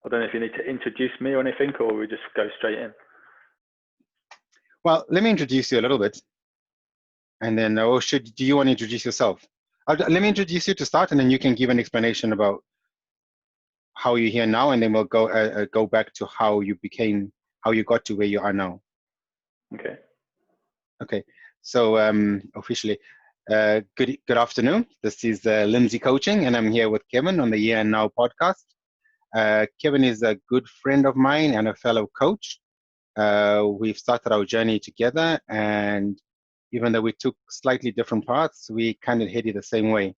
I don't know if you need to introduce me or anything, or we just go straight in. Well, let me introduce you a little bit. And then, do you want to introduce yourself? Let me introduce you to start, and then you can give an explanation about how you're here now, and then we'll go back to how you got to where you are now. Okay. Okay. So officially, good afternoon. This is Lindsay Coaching, and I'm here with Kevin on the Here and Now podcast. Kevin is a good friend of mine and a fellow coach. We've started our journey together, and even though we took slightly different paths, we kind of headed the same way.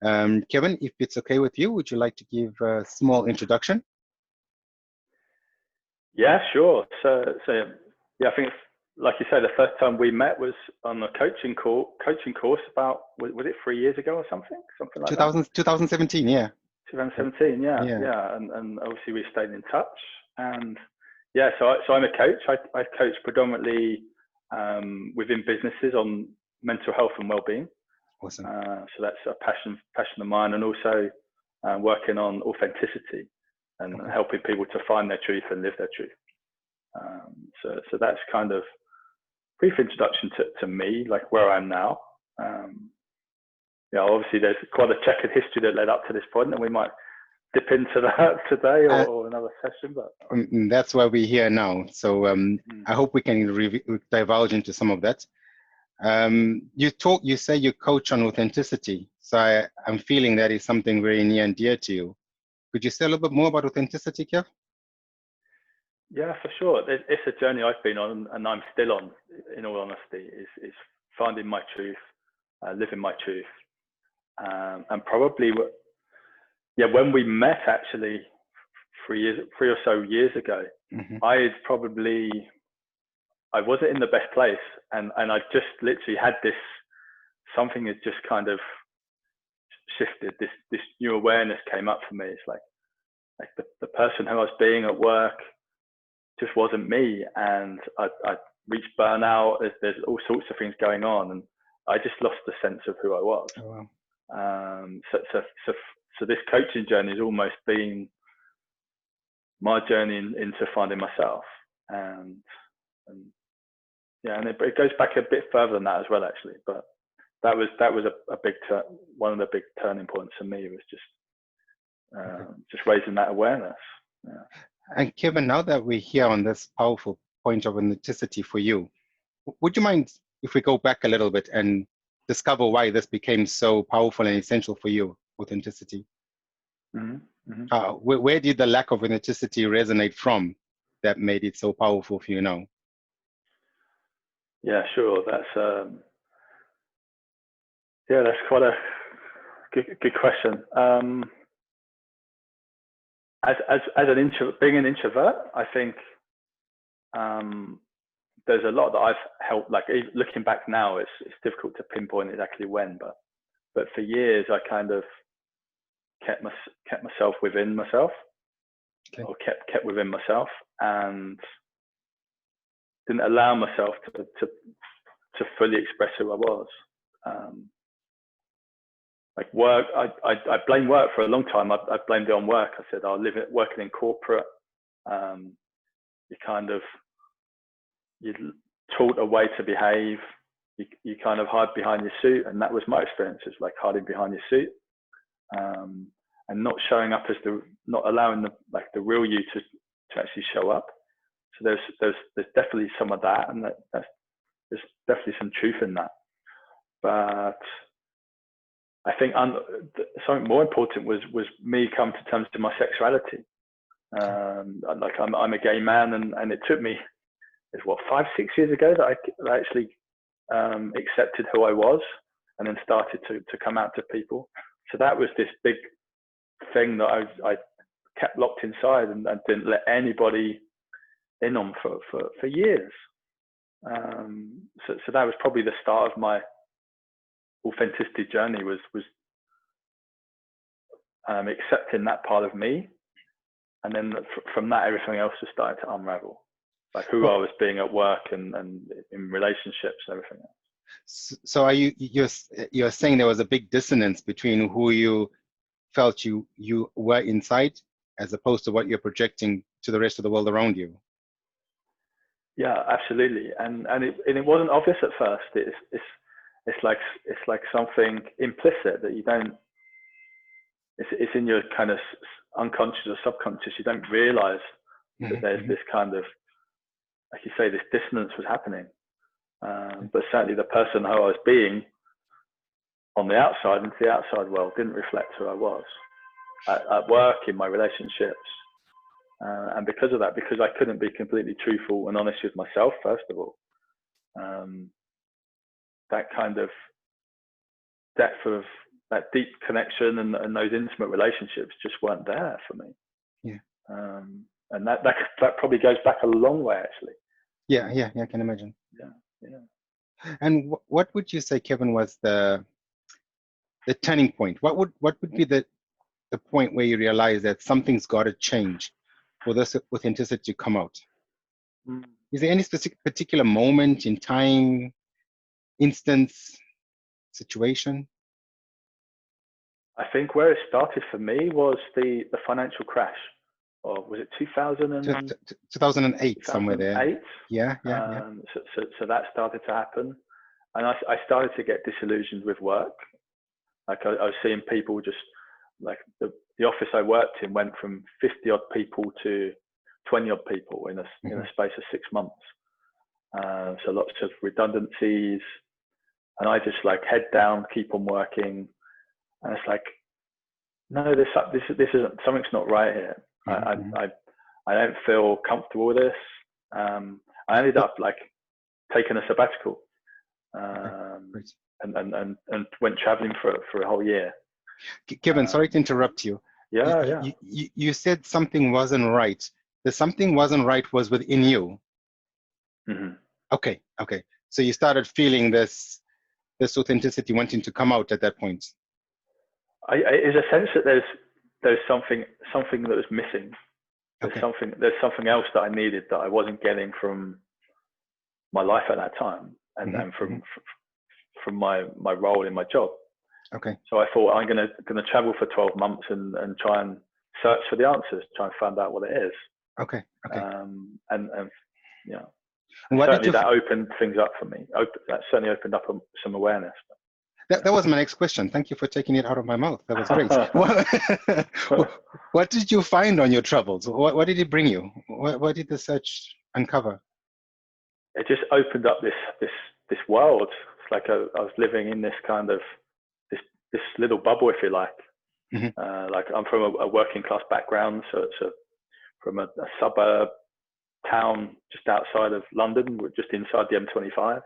Kevin, if it's okay with you, would you like to give a small introduction? Yeah, sure. So yeah, I think it's, like you said, the first time we met was on a coaching course about, was it 3 years ago or something like that? 2017, yeah. 2017, yeah. And obviously we stayed in touch, and yeah, so I'm a coach. I coach predominantly within businesses on mental health and well-being. Awesome. So that's a passion of mine, and also working on authenticity and helping people to find their truth and live their truth. So that's kind of brief introduction to me, like where I am now. Yeah, obviously there's quite a checkered history that led up to this point, and we might dip into that today or another session. But that's why we're here now. So I hope we can divulge into some of that. You say you coach on authenticity. So I'm feeling that is something very near and dear to you. Could you say a little bit more about authenticity, Kev? Yeah, for sure. It's a journey I've been on, and I'm still on, in all honesty, is finding my truth, living my truth. And probably, yeah, when we met actually 3 or so years ago, I wasn't in the best place, and I just literally had this, something has just kind of shifted. This new awareness came up for me. It's like the person who I was being at work just wasn't me, and I reached burnout. There's all sorts of things going on, and I just lost the sense of who I was. Oh, wow. So this coaching journey has almost been my journey into finding myself, and yeah, and it goes back a bit further than that as well, actually. But that was a big one of the big turning points for me, was just raising that awareness. Yeah. And Kevin, now that we're here on this powerful point of authenticity for you, would you mind if we go back a little bit and discover why this became so powerful and essential for you, authenticity? Where did the lack of authenticity resonate from that made it so powerful for you now? Yeah, sure. That's quite a good question. Being an introvert, I think there's a lot that I've helped. Like looking back now, it's difficult to pinpoint exactly when, but for years I kind of kept myself within myself, or kept within myself, and didn't allow myself to fully express who I was. Like work, I blamed work for a long time. I blamed it on work. I said, working in corporate, you're taught a way to behave. You kind of hide behind your suit, and that was my experience. It's like hiding behind your suit, and not showing up as not allowing the real you to actually show up. So there's definitely some of that, and there's definitely some truth in that. But I think something more important was me coming to terms with my sexuality. Like I'm a gay man, and it took me, it's 5-6 years ago that I actually accepted who I was, and then started to come out to people. So that was this big thing that I kept locked inside and didn't let anybody in on for years. So that was probably the start of my authenticity journey, was accepting that part of me, and then from that everything else just started to unravel, like who I was being at work and in relationships and everything else. So are you're saying there was a big dissonance between who you felt you were inside as opposed to what you're projecting to the rest of the world around you. Yeah, absolutely. And it wasn't obvious at first. It's like something implicit that you don't. It's in your kind of unconscious or subconscious. You don't realize that there's this kind of, like you say, this dissonance was happening. But certainly the person who I was being on the outside into the outside world didn't reflect who I was at work, in my relationships. And because of that, because I couldn't be completely truthful and honest with myself, first of all, that kind of depth of that deep connection and those intimate relationships just weren't there for me. Yeah. And that probably goes back a long way, actually. Yeah, I can imagine. Yeah. And what would you say, Kevin, was the turning point? What would be the point where you realize that something's got to change for this authenticity to come out? Is there any specific particular moment in time, instance, situation? I think where it started for me was the financial crash, or was it 2008, somewhere there. Yeah. So that started to happen, and I started to get disillusioned with work. Like I was seeing people just, like the office I worked in went from 50 odd people to 20 odd people in a space of 6 months. So lots of redundancies, and I just like head down, keep on working. And it's like, no, this isn't, something's not right here. I don't feel comfortable with this. I ended up like taking a sabbatical, and went traveling for a whole year. Kevin, sorry to interrupt you. Yeah. You said something wasn't right. The something wasn't right was within you. Mm-hmm. Okay. So you started feeling this authenticity wanting to come out at that point. Is a sense that there's something that was missing. There's something else that I needed that I wasn't getting from my life at that time, and from my role in my job. Okay. So I thought, I'm gonna travel for 12 months and try and search for the answers, try and find out what it is. Okay. And yeah. And certainly that opened things up for me. That certainly opened up some awareness. That was my next question. Thank you for taking it out of my mouth. That was great. What did you find on your travels? What did it bring you? What did the search uncover? It just opened up this world. It's like I was living in this kind of this little bubble, if you like. Mm-hmm. Like I'm from a working class background, so it's from a suburb town just outside of London, just inside the M25.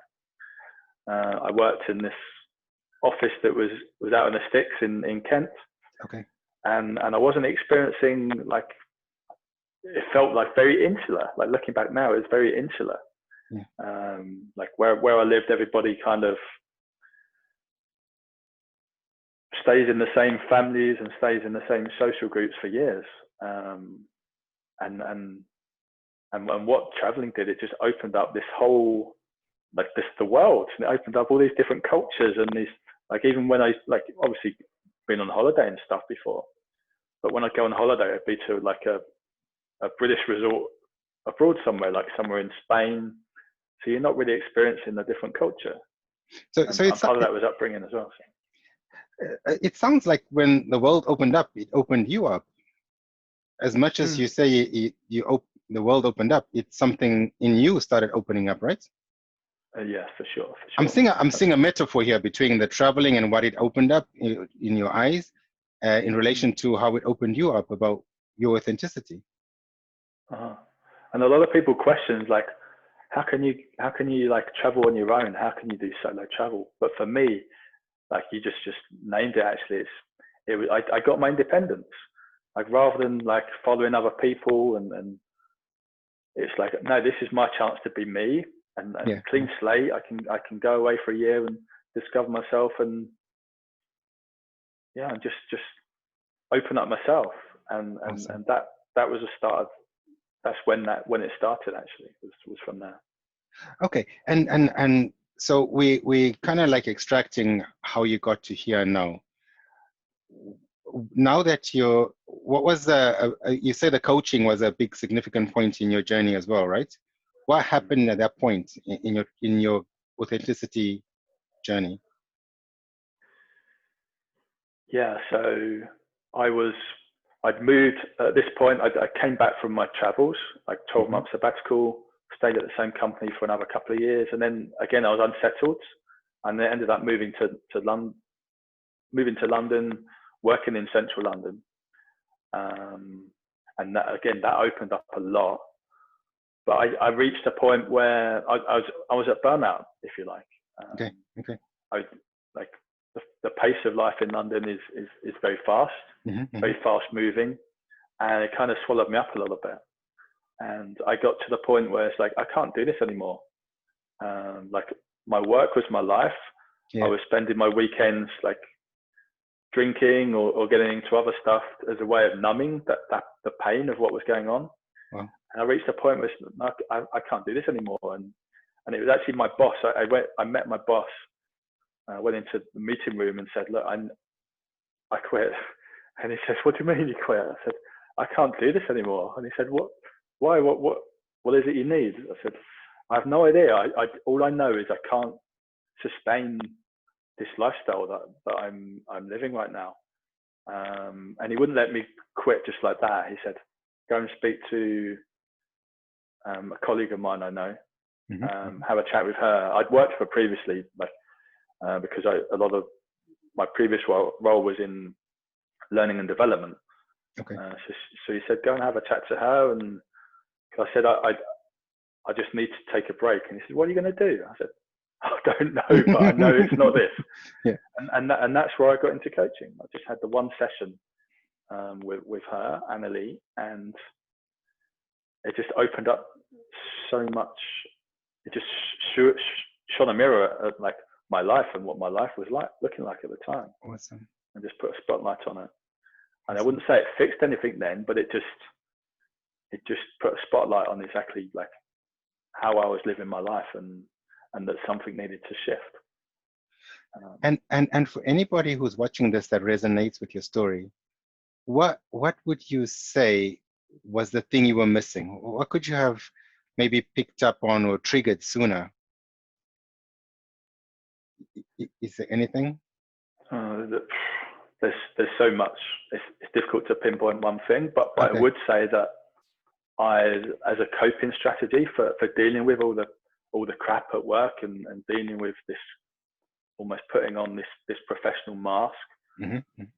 I worked in this office that was out in the sticks in Kent. Okay. And I wasn't experiencing, like, it felt like very insular. Like looking back now, it's very insular. Yeah. Like where I lived, everybody kind of stays in the same families and stays in the same social groups for years. And what traveling did, it just opened up this whole, like the world. And it opened up all these different cultures and these, like even when I, like obviously been on holiday and stuff before, but when I go on holiday, it'd be to like a British resort abroad somewhere, like somewhere in Spain. So you're not really experiencing a different culture. So it's part of that was upbringing as well. So. It sounds like when the world opened up, it opened you up. As much as you say the world opened up, it's something in you started opening up, right? Yeah, for sure. I'm seeing a metaphor here between the traveling and what it opened up in your eyes, in relation to how it opened you up about your authenticity. And a lot of people question, like, how can you like travel on your own? How can you do solo travel? But for me, like you just named it. Actually, I got my independence. Like rather than like following other people, and it's like, no, this is my chance to be me. And clean slate. I can go away for a year and discover myself, and just open up myself, and that was a start of, that's when it started actually, was from there. Okay, and so we kind of like extracting how you got to here now. now that what was you said the coaching was a big significant point in your journey as well, right? What happened at that point in your authenticity journey? Yeah, so I'd moved at this point. I came back from my travels, like 12 months sabbatical, stayed at the same company for another couple of years, and then again I was unsettled, and then ended up moving to London, working in central London, and that opened up a lot. But I reached a point where I was at burnout, if you like. Okay. I like the pace of life in London is very fast, very fast moving, and it kind of swallowed me up a little bit. And I got to the point where it's like I can't do this anymore. Like my work was my life. Yeah. I was spending my weekends like drinking or getting into other stuff as a way of numbing the pain of what was going on. Wow. And I reached a point where I can't do this anymore. And it was actually my boss. I met my boss. I went into the meeting room and said, "Look, I quit." And he said, "What do you mean you quit?" I said, "I can't do this anymore." And he said, "What? Why? What is it you need?" I said, "I have no idea. All I know is I can't sustain this lifestyle that I'm living right now." And he wouldn't let me quit just like that. He said, "Go and speak to a colleague of mine I know. Have a chat with her." I'd worked for her previously, because a lot of my previous role was in learning and development. Okay. So he said, "Go and have a chat to her." And I said, I just need to take a break. And he said, "What are you going to do?" I said, "I don't know, but I know it's not this." Yeah. And that's where I got into coaching. I just had the one session with her, Annalie, and it just opened up so much. It just shone a mirror at like my life and what my life was looking like at the time. Awesome. And just put a spotlight on it. And I wouldn't say it fixed anything then, but it just put a spotlight on exactly like how I was living my life and that something needed to shift. And for anybody who's watching this that resonates with your story, what would you say was the thing you were missing? What could you have maybe picked up on or triggered sooner? Is there anything? There's so much. It's difficult to pinpoint one thing, but okay. I would say that as a coping strategy for dealing with all the crap at work and dealing with this, almost putting on this professional mask,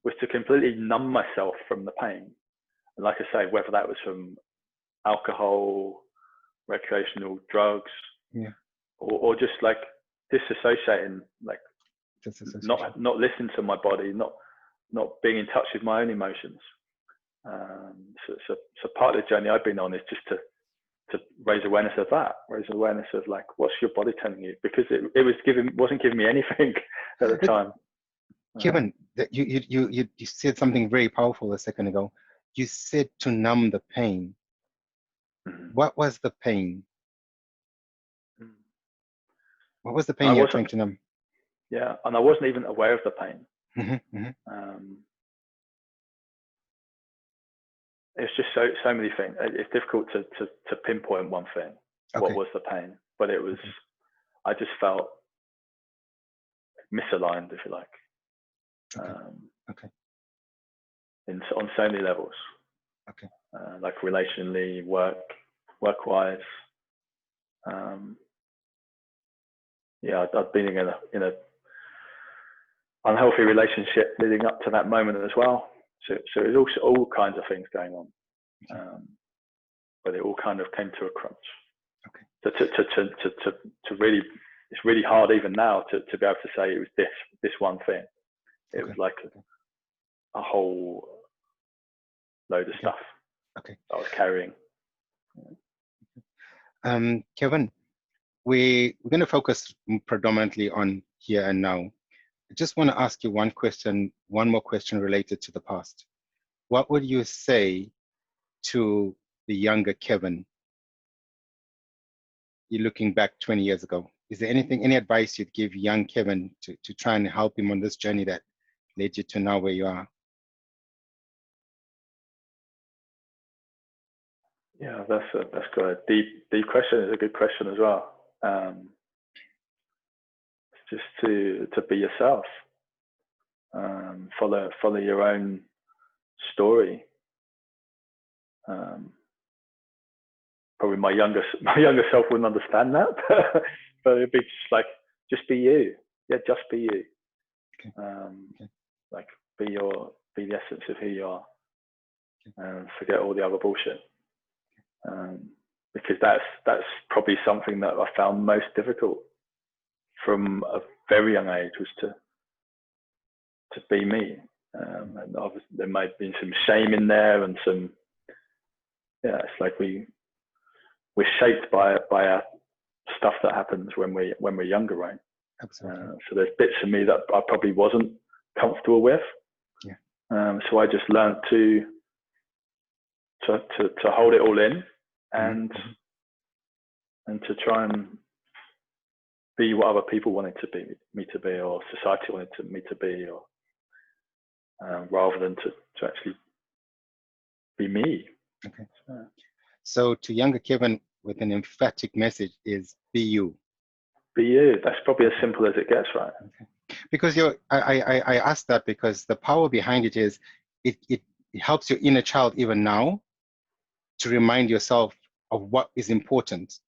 was to completely numb myself from the pain. And like I say, whether that was from alcohol, recreational drugs, or just like disassociating, like not listening to my body, not being in touch with my own emotions. So part of the journey I've been on is just to raise awareness of that, raise awareness of like, what's your body telling you? Because it wasn't giving me anything at the time. Kevin, you said something very powerful a second ago. You said to numb the pain. What was the pain? What was the pain you were trying to numb? Yeah, and I wasn't even aware of the pain. It's just so many things. It's difficult to pinpoint one thing. Okay. What was the pain? But it was, I just felt misaligned, if you like. On so many levels. Okay. Like relationally, work-wise. I'd been in a unhealthy relationship leading up to that moment as well. So it was also all kinds of things going on, but it all kind of came to a crunch. Okay. To really, it's really hard even now to be able to say it was this one thing. It was like a whole load of stuff I was carrying. Kevin, we're going to focus predominantly on here and now. I just want to ask you one more question related to the past. What would you say to the younger Kevin? You're looking back 20 years ago. Is there any advice you'd give young Kevin to try and help him on this journey that led you to now where you are? Yeah, that's got a deep question. Is a good question as well. Just to be yourself, follow your own story. Probably my younger self wouldn't understand that, but it'd be just be you. Yeah, just be you. Okay. Okay. Like be the essence of who you are, and forget all the other bullshit. Because that's probably something that I found most difficult from a very young age, was to be me. And obviously there might have been some shame in there, and some, yeah, it's like we're shaped by our stuff that happens when we're younger, right? Absolutely. So there's bits of me that I probably wasn't comfortable with. Yeah. So I just learned to hold it all in, and to try and be what other people wanted me to be, or society wanted me to be, or rather than to actually be me. Okay. So to younger Kevin, with an emphatic message, is be you. Be you. That's probably as simple as it gets, right? Okay. Because I asked that because the power behind it is it helps your inner child even now to remind yourself of what is important.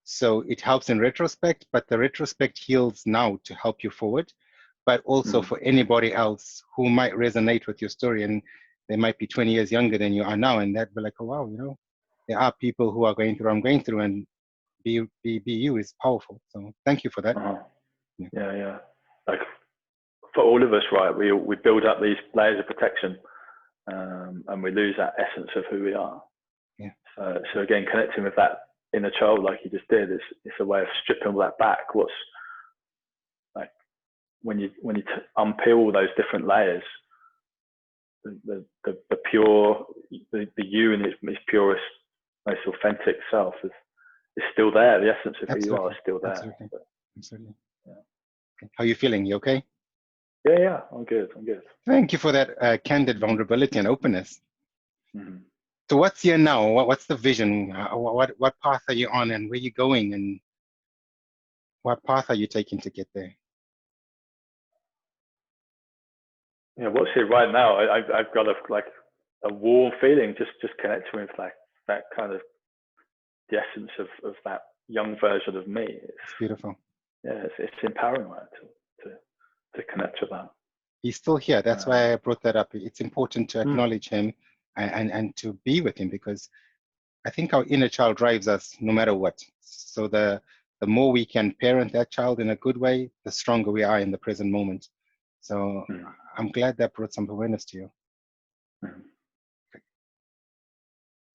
So it helps in retrospect, but the retrospect heals now to help you forward. But also for anybody else who might resonate with your story, and they might be 20 years younger than you are now, and that be like, oh wow, there are people who are going through what I'm going through, and be you is powerful. So thank you for that. Yeah. Like for all of us, right? We build up these layers of protection, and we lose that essence of who we are. Yeah. So again, connecting with that inner child, like you just did, it's a way of stripping all that back. What's like when you unpeel all those different layers, the pure, the you in its purest, most authentic self is still there. The essence of who you are is still there. Absolutely. Yeah. Okay. How are you feeling? You okay? Yeah, I'm good. Thank you for that candid vulnerability and openness. Mm-hmm. So what's here now? What's the vision? What path are you on, and where are you going, and what path are you taking to get there? Yeah, what's here right now? I've got a warm feeling just connecting with that kind of the essence of that young version of me. It's beautiful. Yeah, it's empowering, right, to connect with that. He's still here. That's why I brought that up. It's important to acknowledge him and to be with him, because I think our inner child drives us no matter what. So the more we can parent that child in a good way, the stronger we are in the present moment. So I'm glad that brought some awareness to you.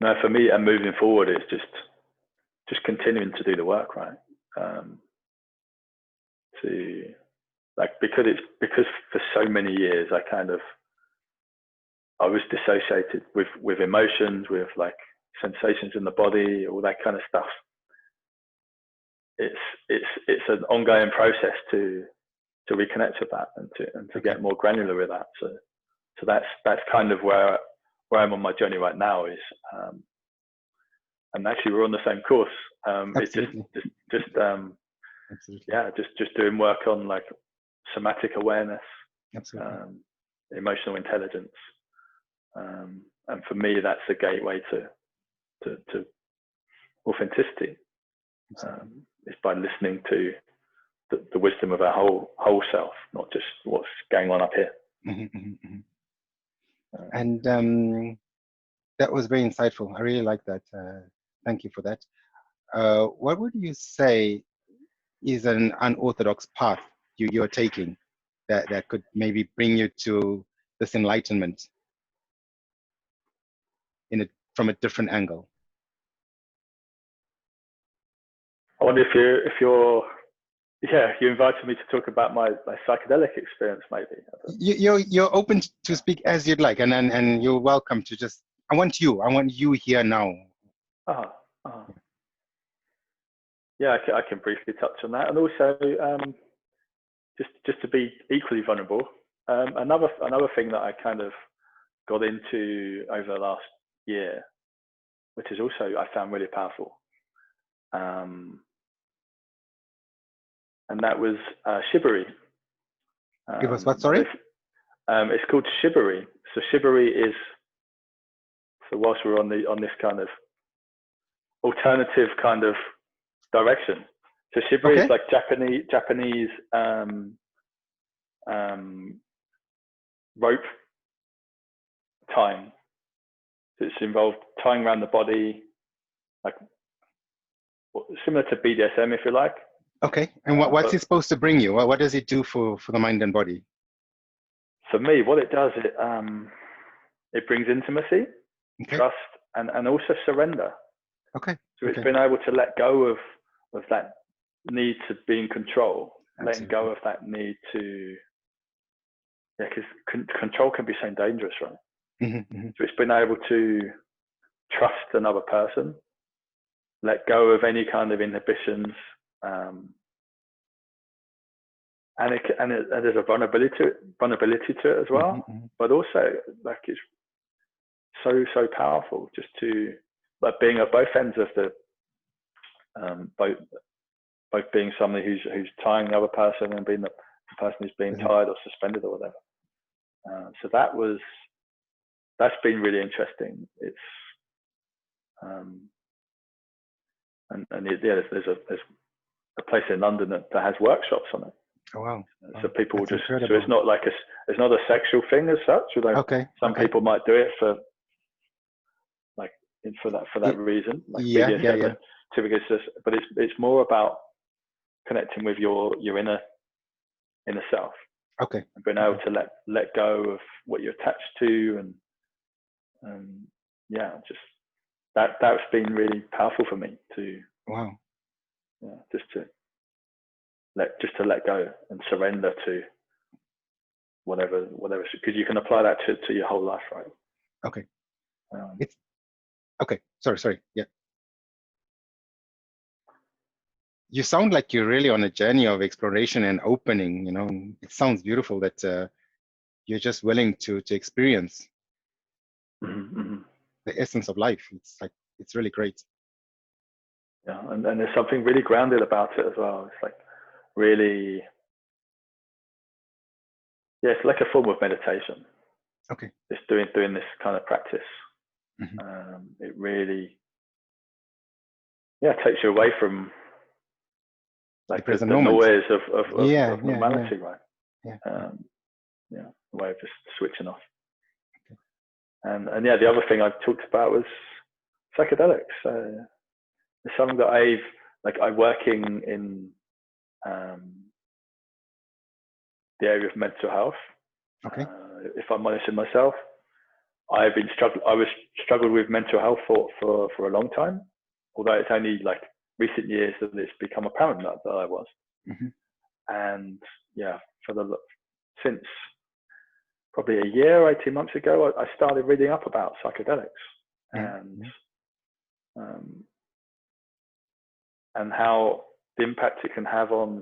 No, for me, and moving forward, it's just continuing to do the work, right? Because for so many years I was dissociated with emotions, with like sensations in the body, all that kind of stuff. It's an ongoing process to reconnect with that, and to get more granular with that. So that's kind of where I'm on my journey right now, is and actually we're on the same course. It's just doing work on like somatic awareness, emotional intelligence, and for me that's a gateway to authenticity. It's by listening to the wisdom of our whole self, not just what's going on up here. And that was very insightful. I really like that. Thank you for that. What would you say is an unorthodox path you're taking that could maybe bring you to this enlightenment from a different angle? I wonder if you invited me to talk about my psychedelic experience, maybe. You're open to speak as you'd like, and you're welcome to just. I want you here now. Yeah, I can briefly touch on that, and also just to be equally vulnerable. Another thing that I kind of got into over the last year which is also I found really powerful. And that was Chivalry. It was what? Sorry. It's called Chivalry. So Chivalry is, so whilst we're on this kind of alternative kind of direction. So Chivalry is like Japanese rope tying. So it's involved tying around the body, like similar to BDSM, if you like. Okay. And what's it supposed to bring you? What does it do for the mind and body? For me, what it does, it brings intimacy, trust, and also surrender. Okay. So it's been able to let go of that need to be in control, letting go of that need to, because control can be so dangerous, right? So it's been able to trust another person, let go of any kind of inhibitions, and there's a vulnerability to it as well. But also, like, it's so powerful just to, like, being at both ends of the both being somebody who's tying the other person and being the person who's being tied or suspended or whatever. So that's been really interesting. It's there's a place in London that has workshops on it. Oh wow! So people That's just incredible. So it's not like it's not a sexual thing as such. Although some people might do it for that reason. Like BDSM, but it's more about connecting with your inner self. Okay. And being able to let go of what you're attached to, and just that's been really powerful for me to. Wow. Yeah, just to let go and surrender to whatever, because you can apply that to your whole life, right? Okay. It's okay. Sorry. Yeah. You sound like you're really on a journey of exploration and opening. You know, it sounds beautiful that you're just willing to experience the essence of life. It's really great. Yeah, and there's something really grounded about it as well. It's like really, it's like a form of meditation. Okay. Just doing this kind of practice. It really, takes you away from like the noise of normality, right? A way of just switching off. Okay. And the other thing I talked about was psychedelics. It's something that I working in the area of mental health. Okay. If I'm honest with myself, I was struggled with mental health for a long time, although it's only like recent years that it's become apparent that I was. And since probably a year, 18 months ago, I started reading up about psychedelics and how the impact it can have on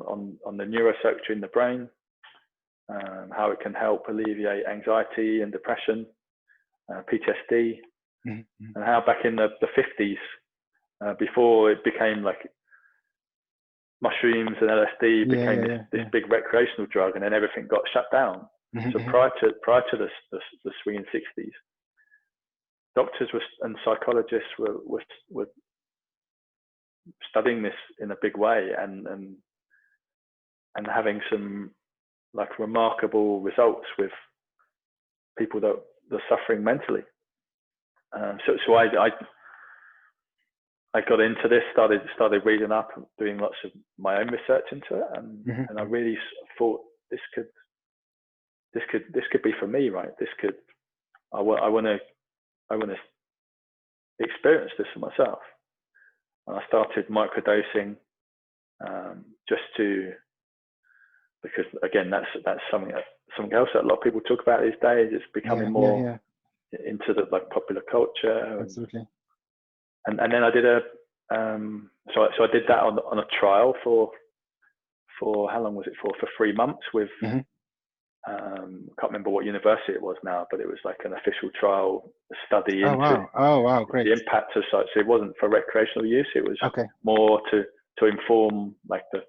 the neurocircuitry in the brain, how it can help alleviate anxiety and depression, PTSD, and how back in the 50s, before it became like mushrooms and LSD became this big recreational drug, and then everything got shut down. So prior to the swinging 60s, doctors and psychologists were studying this in a big way and having some like remarkable results with people that are suffering mentally. So I got into this, started reading up, doing lots of my own research into it, and I really thought this could be for me, right? I want to experience this for myself. And I started microdosing, because again, that's something else that a lot of people talk about these days. It's becoming more into the like popular culture. Absolutely. And then I did so I did that on a trial for how long was it for 3 months with Can't remember what university it was now, but it was like an official trial study Oh into wow! Oh wow! Great. the impact of such. It wasn't for recreational use. It was Okay. more to inform like the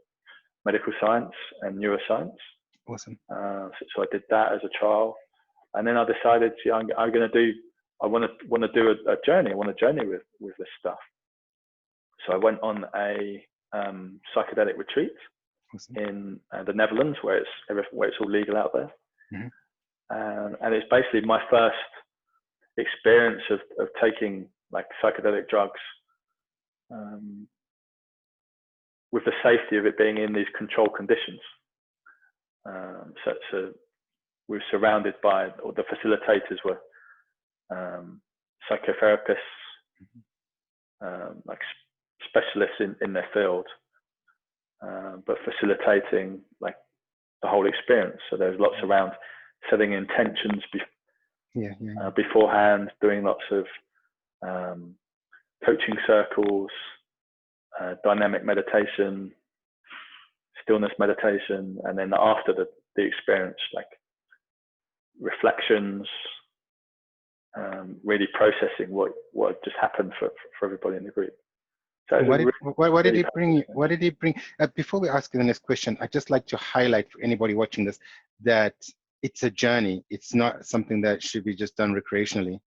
medical science and neuroscience. Awesome. So I did that as a trial, and then I decided, I'm going to do. I want to do a journey. I want to journey with this stuff. So I went on a psychedelic retreat in the Netherlands, where it's all legal out there. Mm-hmm. And it's basically my first experience of taking like psychedelic drugs, with the safety of it being in these controlled conditions. So we were surrounded by, or the facilitators were psychotherapists, like specialists in their field, but facilitating like the whole experience. So there's lots around setting intentions beforehand, doing lots of coaching circles, dynamic meditation, stillness meditation, and then after the experience, like reflections, really processing what just happened for everybody in the group. So what did he bring? What did he bring? Before we ask you the next question, I'd just like to highlight for anybody watching this that it's a journey. It's not something that should be just done recreationally.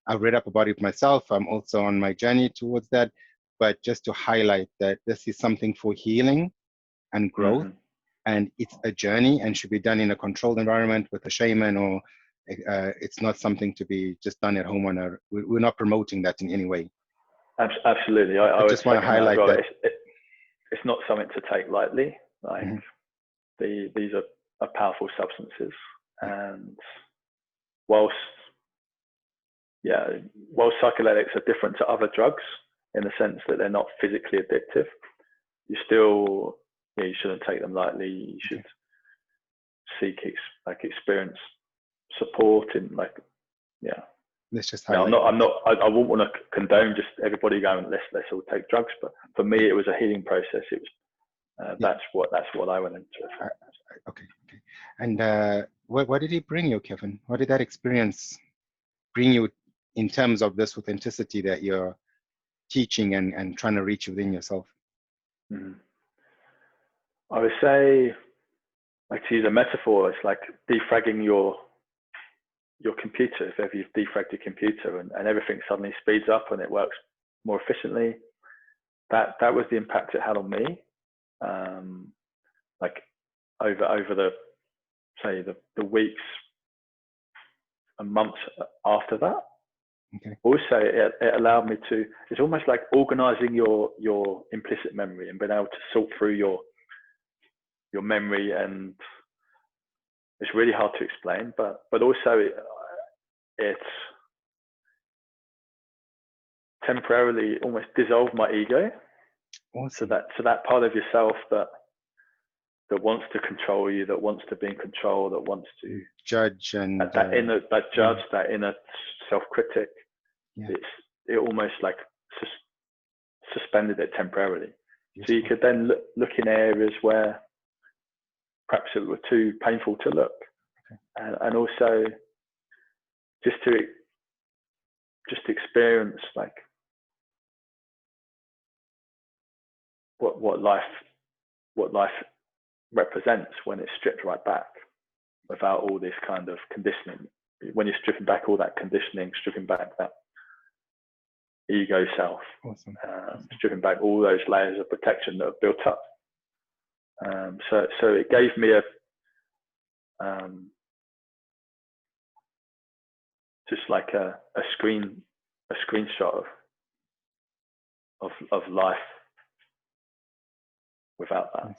I've read up about it myself. I'm also on my journey towards that. But just to highlight that this is something for healing and growth, and it's a journey and should be done in a controlled environment with a shaman, or it's not something to be just done at home. We're not promoting that in any way. Absolutely. I just want to highlight that. It's not something to take lightly. Like these are powerful substances, and whilst psychedelics are different to other drugs in the sense that they're not physically addictive, you shouldn't take them lightly. You should seek experience support in Let's just highlight. I wouldn't want to condone just everybody going, let's all take drugs, but for me it was a healing process. It was that's what I went into. Okay. And what did he bring you, Kevin? What did that experience bring you in terms of this authenticity that you're teaching and trying to reach within yourself? I would say, like, to use a metaphor, it's like defragging your computer. If ever you've defragged your computer and everything suddenly speeds up and it works more efficiently, that was the impact it had on me. Like over the weeks and months after that. Also, it allowed me to. It's almost like organizing your implicit memory and being able to sort through your memory, and it's really hard to explain. But also it temporarily almost dissolved my ego. Awesome. So that part of yourself that wants to control you, that wants to be in control, that wants to judge, and that inner self-critic, it almost like suspended it temporarily. So you could then look in areas where perhaps it were too painful to look, and also just to experience like what life represents when it's stripped right back, without all this kind of conditioning. When you're stripping back all that conditioning, stripping back that ego self, stripping back all those layers of protection that have built up. So it gave me just like a screenshot of life without that.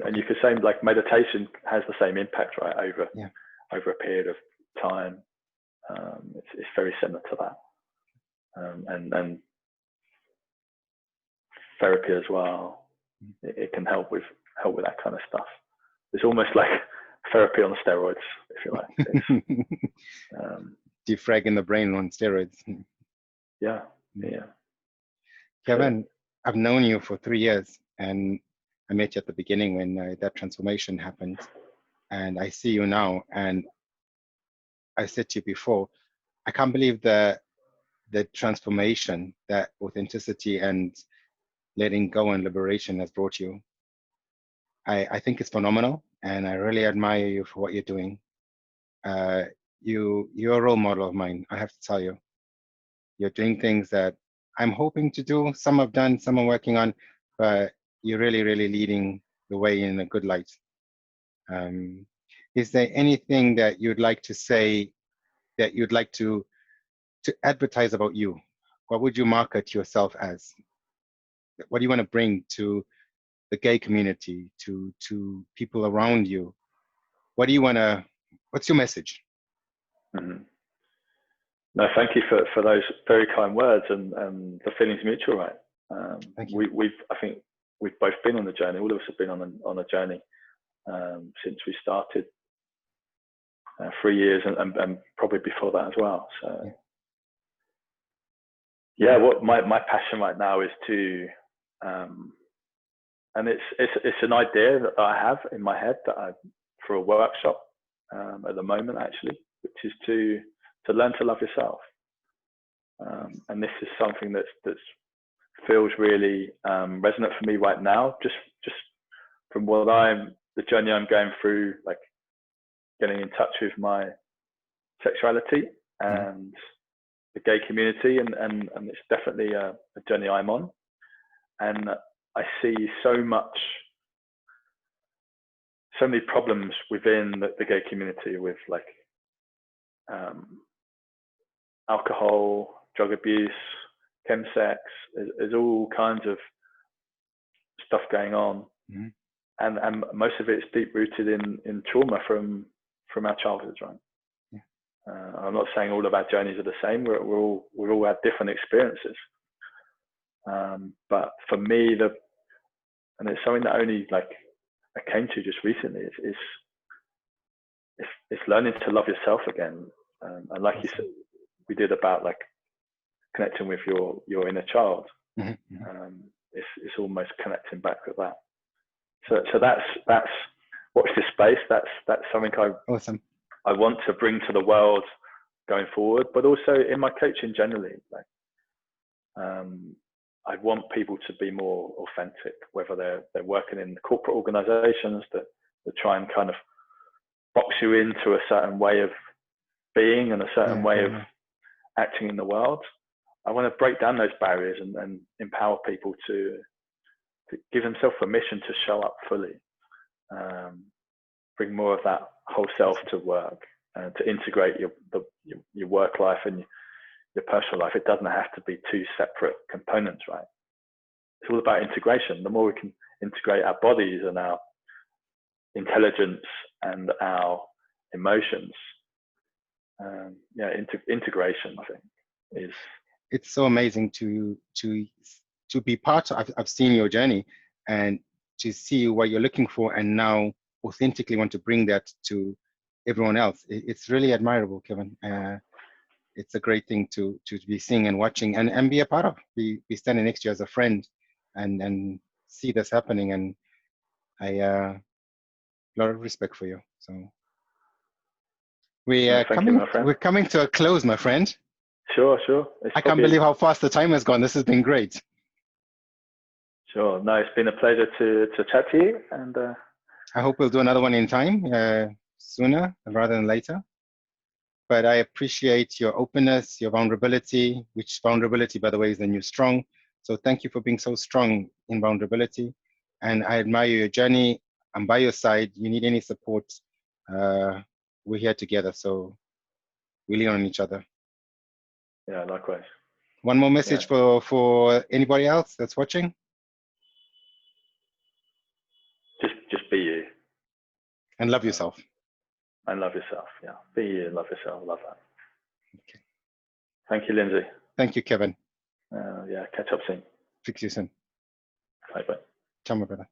And you could say like meditation has the same impact, right, over a period of time. It's very similar to that, and therapy as well. It can help with that kind of stuff. It's almost like therapy on steroids, if you like. Defragging the brain on steroids. Yeah. Kevin, I've known you for 3 years, and I met you at the beginning when that transformation happened. and I see you now. And I said to you before, I can't believe the transformation that authenticity and letting go and liberation has brought you. I think it's phenomenal, and I really admire you for what you're doing. You're a role model of mine, I have to tell you. You're doing things that I'm hoping to do. Some I've done, some I'm working on, but you're really, really leading the way in a good light. Is there anything that you'd like to say, that you'd like to advertise about you? What would you market yourself as? What do you want to bring to the gay community, to people around you? What do you want to, what's your message? Mm-hmm. No, thank you for those very kind words, and the feeling's mutual, right? Thank you. I think we've both been on the journey. All of us have been on a journey since we started 3 years, and probably before that as well. So yeah, what my passion right now is to, and it's an idea that I have in my head for a workshop at the moment, actually, which is to learn to love yourself. And this is something that's feels really resonant for me right now, just from the journey I'm going through, like getting in touch with my sexuality and the gay community, and it's definitely a journey I'm on. And I see so many problems within the gay community with like alcohol, drug abuse, chemsex. There's all kinds of stuff going on, and most of it is deep rooted in trauma from our childhoods, right? I'm not saying all of our journeys are the same. We all have different experiences, but for me, and it's something that only like I came to just recently, it's learning to love yourself again, and like you said, we did about like connecting with your inner child. It's almost connecting back with that. So that's watch this space. That's something Awesome. I want to bring to the world going forward, but also in my coaching generally. Like, I want people to be more authentic, whether they're working in corporate organizations that try and kind of box you into a certain way of being and a certain way of acting in the world. I want to break down those barriers and empower people to give themselves permission to show up fully, bring more of that whole self to work, and to integrate your work life and your personal life. It doesn't have to be two separate components, right? It's all about integration. The more we can integrate our bodies and our intelligence and our emotions, integration, I think, is. It's so amazing to be part of. I've seen your journey and to see what you're looking for, and now authentically want to bring that to everyone else. It's really admirable, Kevin. It's a great thing to be seeing and watching and be a part of. Be standing next to you as a friend and see this happening. And I a lot of respect for you. So we're coming to a close, my friend. Sure. I can't believe how fast the time has gone. This has been great. Sure. No, it's been a pleasure to chat to you, and I hope we'll do another one in time, sooner rather than later. But I appreciate your openness, your vulnerability, which vulnerability, by the way, is the new strong. So thank you for being so strong in vulnerability. And I admire your journey. I'm by your side. You need any support, we're here together. So we lean on each other. Yeah, likewise. One more message for anybody else that's watching? Just be you. And love yourself. And love yourself, yeah. Be you and love yourself. Love that. Okay. Thank you, Lindsay. Thank you, Kevin. Catch up soon. Fix you soon. Bye. Ciao, my brother.